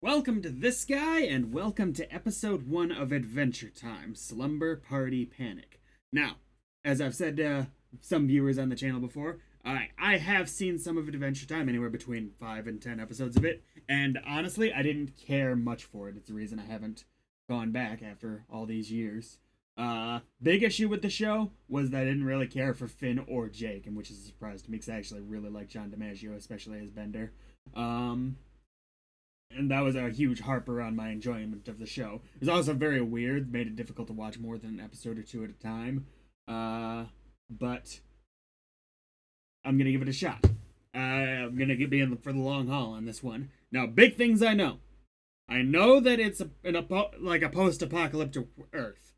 Welcome to this guy, and welcome to episode 1 of Adventure Time Slumber Party Panic. Now, as I've said to some viewers on the channel before, I have seen some of Adventure Time, anywhere between 5 and 10 episodes of it, and honestly, I didn't care much for it. It's the reason I haven't gone back after all these years. Big issue with the show was that I didn't really care for Finn or Jake, and which is a surprise to me because I actually really like John DiMaggio, especially as Bender. And that was a huge harper on my enjoyment of the show. It was also very weird, made it difficult to watch more than an episode or two at a time. But I'm gonna give it a shot. I'm gonna be in for the long haul on this one. Now, big things I know. I know that it's like a post-apocalyptic Earth,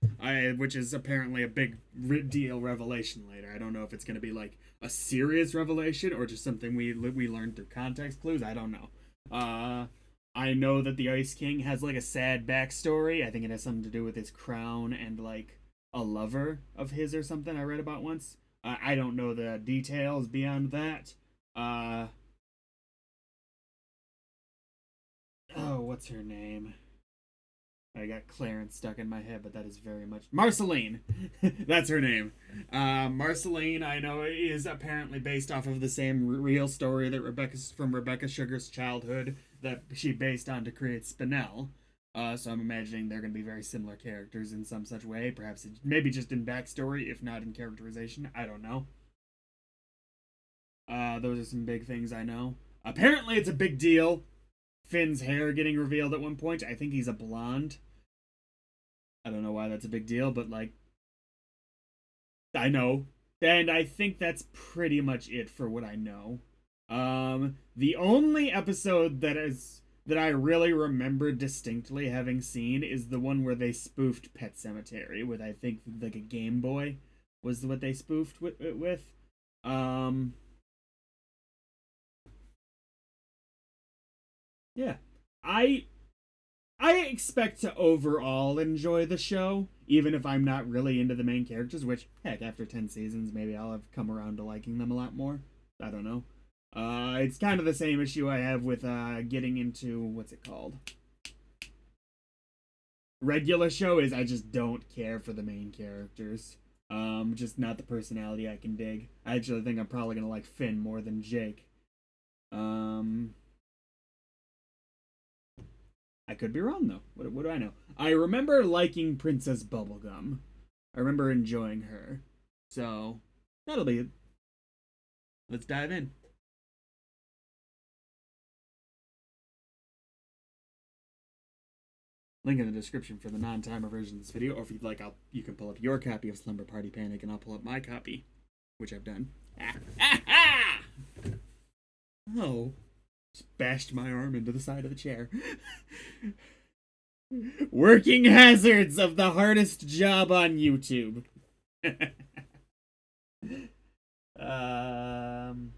which is apparently a big deal revelation later. I don't know if it's gonna be like a serious revelation or just something we learned through context clues. I don't know. I know that the Ice King has like a sad backstory. I think it has something to do with his crown and like a lover of his or something I read about once. I don't know the details beyond that. Oh, what's her name? I got Clarence stuck in my head, but that is very much Marceline. That's her name. Marceline, I know, is apparently based off of the same real story that Rebecca Sugar's childhood that she based on to create Spinel. So I'm imagining they're going to be very similar characters in some such way. Perhaps maybe just in backstory, if not in characterization. I don't know. Those are some big things I know. Apparently, it's a big deal. Finn's hair getting revealed at one point. I think he's a blonde. I don't know why that's a big deal, but like, I know. And I think that's pretty much it for what I know. The only episode that I really remember distinctly having seen is the one where they spoofed Pet Cemetery with, I think, like a Game Boy was what they spoofed with. Um yeah. I I expect to overall enjoy the show, even if I'm not really into the main characters, which, heck, after 10 seasons, maybe I'll have come around to liking them a lot more. I don't know. It's kind of the same issue I have with getting into, what's it called? Regular show is I just don't care for the main characters. Just not the personality I can dig. I actually think I'm probably gonna like Finn more than Jake. Um, I could be wrong though. What do I know? I remember liking Princess Bubblegum. I remember enjoying her. So that'll be it. Let's dive in. Link in the description for the non-timer version of this video, or if you'd like, you can pull up your copy of Slumber Party Panic, and I'll pull up my copy, which I've done. Oh, just bashed my arm into the side of the chair. Working hazards of the hardest job on YouTube. um,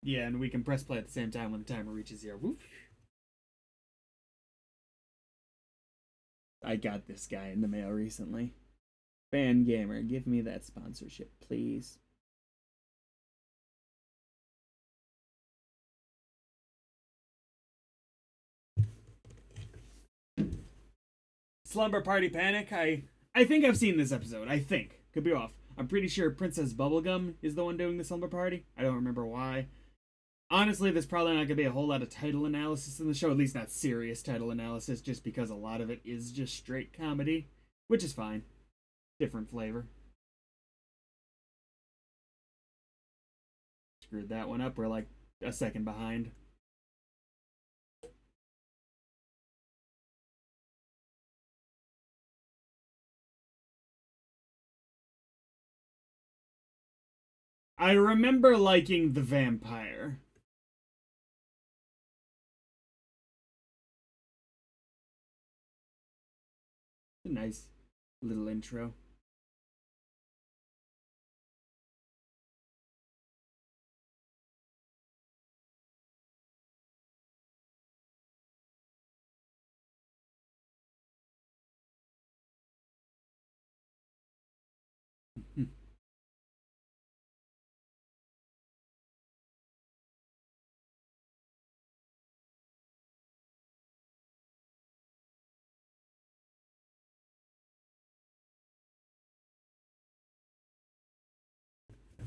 yeah, and we can press play at the same time when the timer reaches 0. Woof. I got this guy in the mail recently. Fan Gamer, give me that sponsorship, please. Slumber Party Panic. I think I've seen this episode. I think. Could be off. I'm pretty sure Princess Bubblegum is the one doing the Slumber Party. I don't remember why. Honestly, there's probably not going to be a whole lot of title analysis in the show, at least not serious title analysis, just because a lot of it is just straight comedy, which is fine. Different flavor. Screwed that one up. We're like a second behind. I remember liking the vampire. A nice little intro.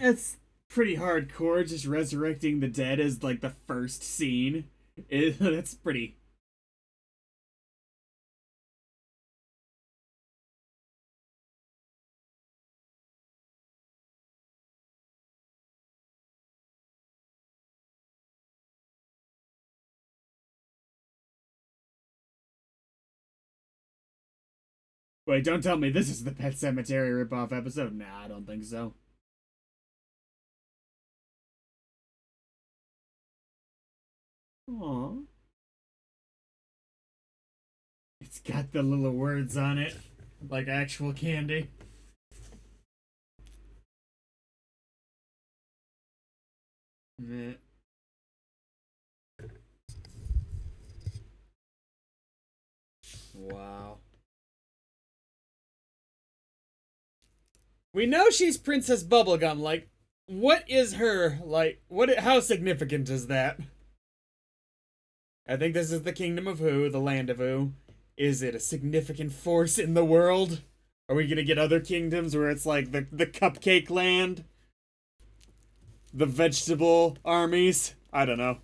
It's pretty hardcore. Just resurrecting the dead is like the first scene. That's pretty. Wait, don't tell me this is the Pet Cemetery ripoff episode. Nah, I don't think so. Aww. It's got the little words on it, like actual candy. Meh. Wow. We know she's Princess Bubblegum. Like, what is her, like, what? How significant is that? I think this is the Kingdom of Who, the Land of Who. Is it a significant force in the world? Are we gonna get other kingdoms where it's like the Cupcake Land? The vegetable armies? I don't know.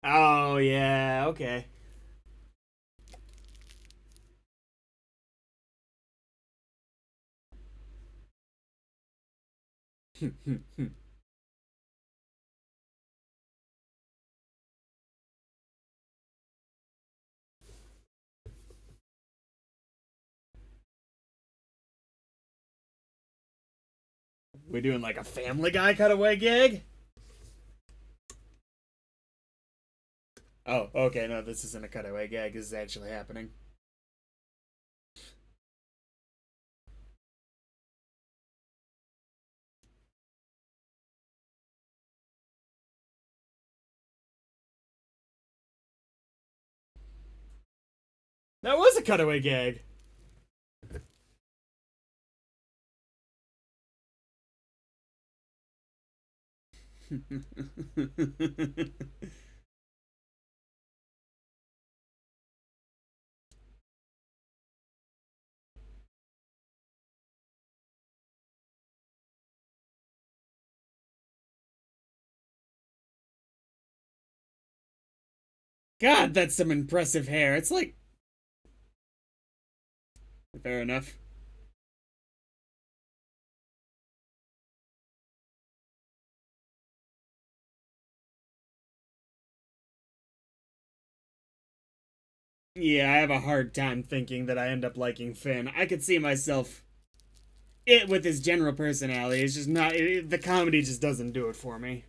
Oh, yeah, okay. We doing like a Family Guy cutaway gag? Oh, okay, no, this isn't a cutaway gag. This is actually happening. That was a cutaway gag. God, that's some impressive hair. It's like. Fair enough. Yeah, I have a hard time thinking that I end up liking Finn. I could see myself it with his general personality. It's just not the comedy just doesn't do it for me.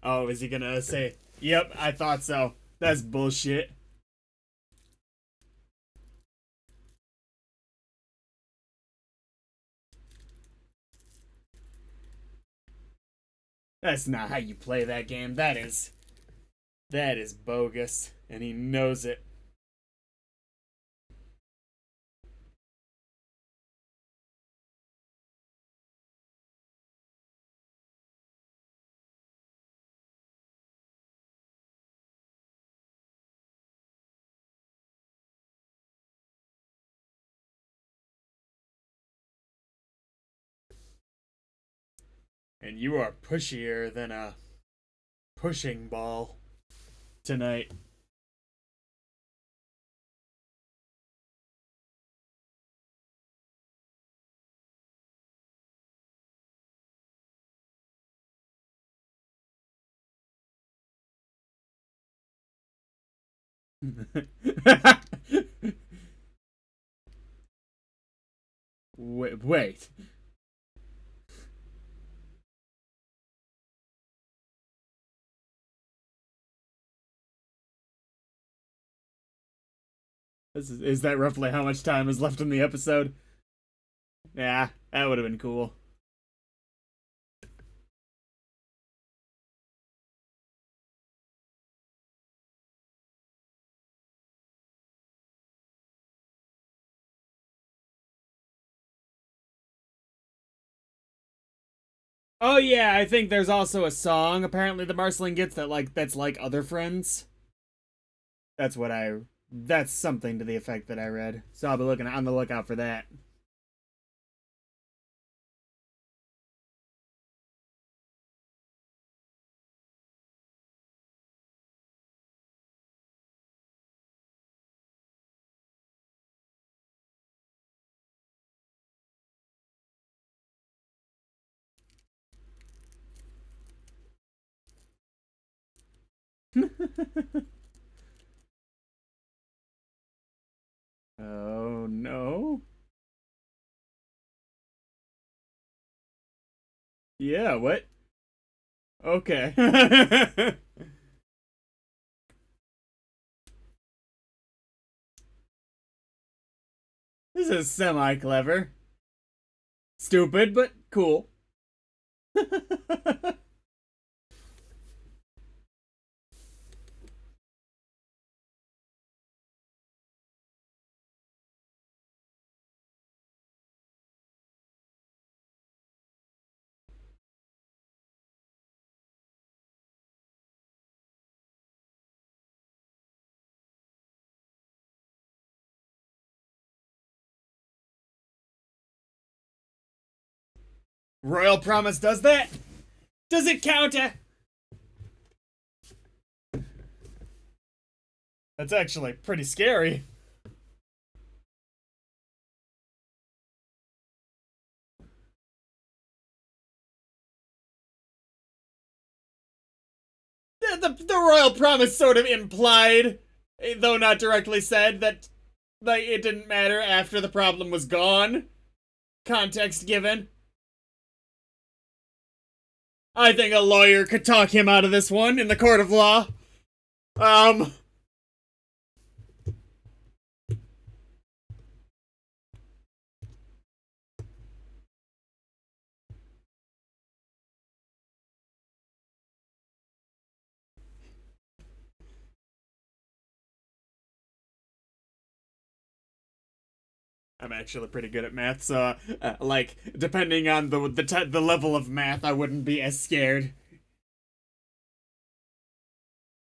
Oh, is he gonna say, "Yep, I thought so"? That's bullshit. That's not how you play that game. That is bogus, and he knows it. And you are pushier than a pushing ball tonight. Wait. Is that roughly how much time is left in the episode? Yeah, that would have been cool. Oh yeah, I think there's also a song apparently the Marceline gets that's like Other Friends. That's what I that's something to the effect that I read. So I'll be looking on the lookout for that. Oh no. Yeah, what? Okay. This is semi clever. Stupid, but cool. Royal Promise does that? Does it count? That's actually pretty scary. The Royal Promise sort of implied, though not directly said, that like it didn't matter after the problem was gone. Context given. I think a lawyer could talk him out of this one in the court of law. Um, I'm actually pretty good at math, so like depending on the level of math, I wouldn't be as scared.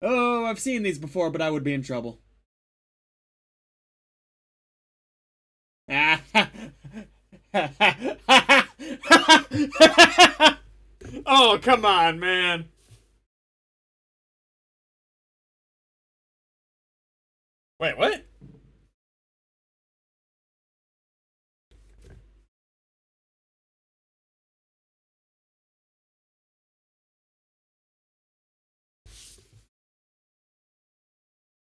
Oh, I've seen these before, but I would be in trouble. Oh, come on, man. Wait, what?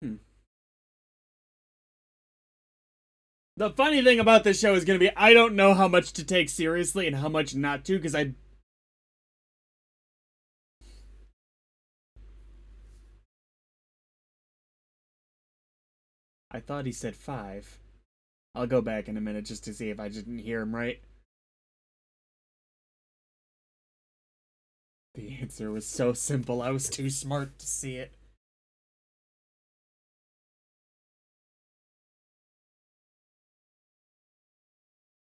Hmm. The funny thing about this show is going to be I don't know how much to take seriously and how much not to because I thought he said 5. I'll go back in a minute just to see if I didn't hear him right. The answer was so simple, I was too smart to see it.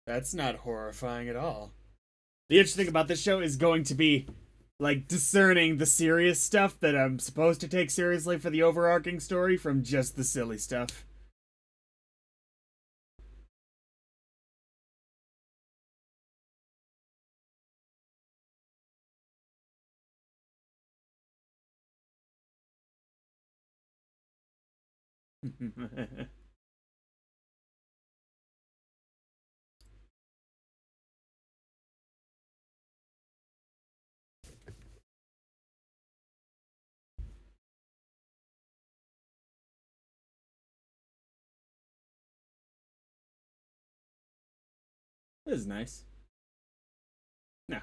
That's not horrifying at all. The interesting thing about this show is going to be like discerning the serious stuff that I'm supposed to take seriously for the overarching story from just the silly stuff. This is nice. No.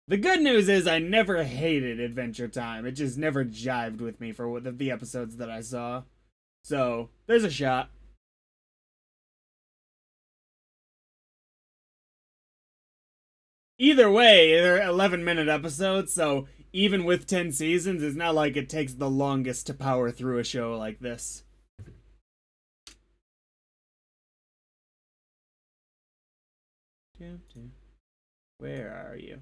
The good news is I never hated Adventure Time. It just never jived with me for the episodes that I saw. So, there's a shot. Either way, they're 11-minute episodes, so even with 10 seasons, it's not like it takes the longest to power through a show like this. Where are you?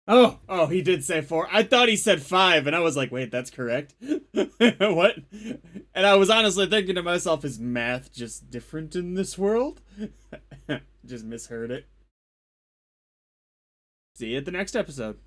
Oh, he did say 4. I thought he said 5, and I was like, wait, that's correct? What? And I was honestly thinking to myself, is math just different in this world? Just misheard it. See you at the next episode.